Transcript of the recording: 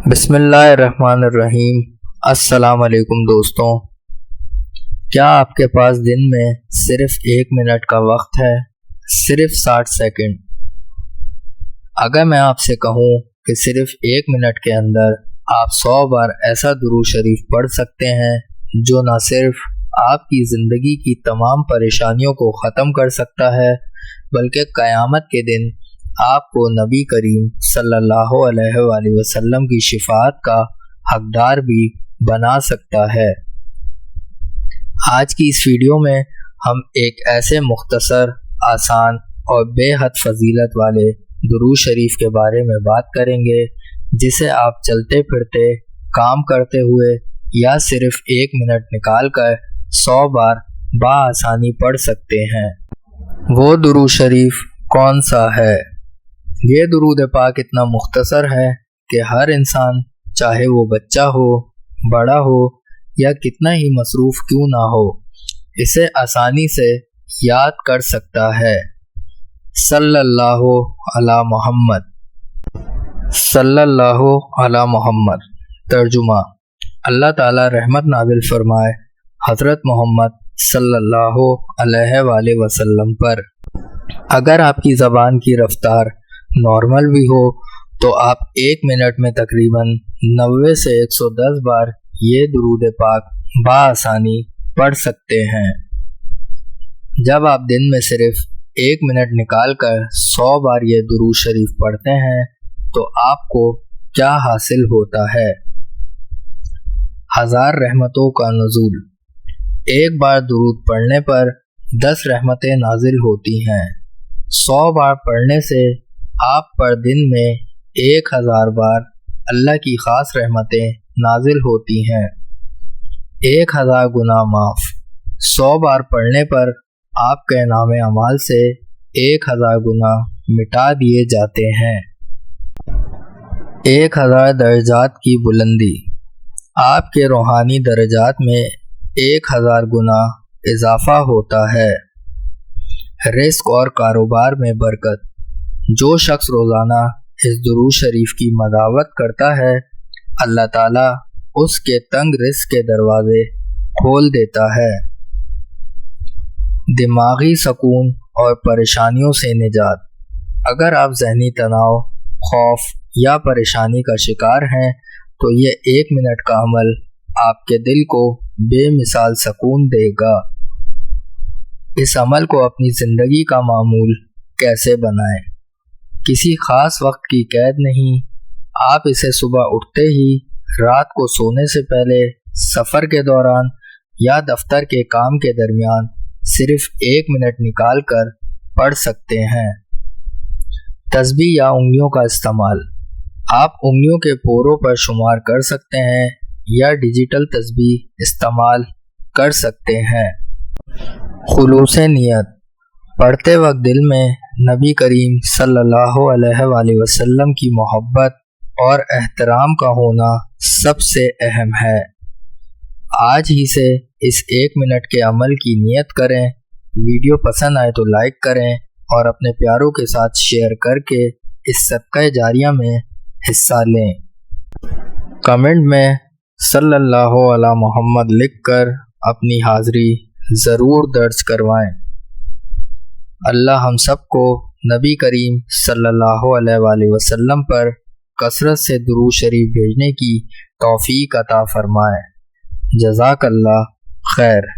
بسم اللہ الرحمن الرحیم۔ السلام علیکم دوستوں، کیا آپ کے پاس دن میں صرف 1 منٹ کا وقت ہے؟ صرف 60 سیکنڈ۔ اگر میں آپ سے کہوں کہ صرف 1 منٹ کے اندر آپ 100 بار ایسا درود شریف پڑھ سکتے ہیں جو نہ صرف آپ کی زندگی کی تمام پریشانیوں کو ختم کر سکتا ہے بلکہ قیامت کے دن آپ کو نبی کریم صلی اللہ علیہ وآلہ وسلم کی شفاعت کا حقدار بھی بنا سکتا ہے۔ آج کی اس ویڈیو میں ہم ایک ایسے مختصر، آسان اور بے حد فضیلت والے درود شریف کے بارے میں بات کریں گے جسے آپ چلتے پھرتے، کام کرتے ہوئے یا صرف 1 منٹ نکال کر 100 بار بآسانی پڑھ سکتے ہیں۔ وہ درود شریف کون سا ہے؟ یہ درود پاک اتنا مختصر ہے کہ ہر انسان، چاہے وہ بچہ ہو، بڑا ہو یا کتنا ہی مصروف کیوں نہ ہو، اسے آسانی سے یاد کر سکتا ہے۔ صلی اللہ علی محمد، صلی اللہ علی محمد۔ ترجمہ: اللہ تعالی رحمت نازل فرمائے حضرت محمد صلی اللہ علیہ وآلہ وسلم پر۔ اگر آپ کی زبان کی رفتار نارمل بھی ہو تو آپ 1 منٹ میں تقریباً 90 سے 110 بار یہ درود پاک بآسانی پڑھ سکتے ہیں۔ جب آپ دن میں صرف 1 منٹ نکال کر 100 بار یہ درود شریف پڑھتے ہیں تو آپ کو کیا حاصل ہوتا ہے؟ 1000 رحمتوں کا نزول۔ ایک بار درود پڑھنے پر 10 رحمتیں نازل ہوتی ہیں۔ 100 بار پڑھنے سے آپ پر دن میں 1000 بار اللہ کی خاص رحمتیں نازل ہوتی ہیں۔ 1000 گناہ معاف۔ 100 بار پڑھنے پر آپ کے نام اعمال سے 1000 گناہ مٹا دیے جاتے ہیں۔ 1000 درجات کی بلندی۔ آپ کے روحانی درجات میں 1000 گنا اضافہ ہوتا ہے۔ رزق اور کاروبار میں برکت۔ جو شخص روزانہ اس درود شریف کی مداوت کرتا ہے، اللہ تعالیٰ اس کے تنگ رزق کے دروازے کھول دیتا ہے۔ دماغی سکون اور پریشانیوں سے نجات۔ اگر آپ ذہنی تناؤ، خوف یا پریشانی کا شکار ہیں تو یہ 1 منٹ کا عمل آپ کے دل کو بے مثال سکون دے گا۔ اس عمل کو اپنی زندگی کا معمول کیسے بنائیں؟ کسی خاص وقت کی قید نہیں، آپ اسے صبح اٹھتے ہی، رات کو سونے سے پہلے، سفر کے دوران یا دفتر کے کام کے درمیان صرف 1 منٹ نکال کر پڑھ سکتے ہیں۔ تسبیح یا انگلیوں کا استعمال۔ آپ انگلیوں کے پوروں پر شمار کر سکتے ہیں یا ڈیجیٹل تسبیح استعمال کر سکتے ہیں۔ خلوص نیت۔ پڑھتے وقت دل میں نبی کریم صلی اللہ علیہ وآلہ وسلم کی محبت اور احترام کا ہونا سب سے اہم ہے۔ آج ہی سے اس 1 منٹ کے عمل کی نیت کریں۔ ویڈیو پسند آئے تو لائک کریں اور اپنے پیاروں کے ساتھ شیئر کر کے اس صدقہ جاریہ میں حصہ لیں۔ کمنٹ میں صلی اللہ علی محمد لکھ کر اپنی حاضری ضرور درج کروائیں۔ اللہ ہم سب کو نبی کریم صلی اللہ علیہ وآلہ وسلم پر کثرت سے درود شریف بھیجنے کی توفیق عطا فرمائے۔ جزاک اللہ خیر۔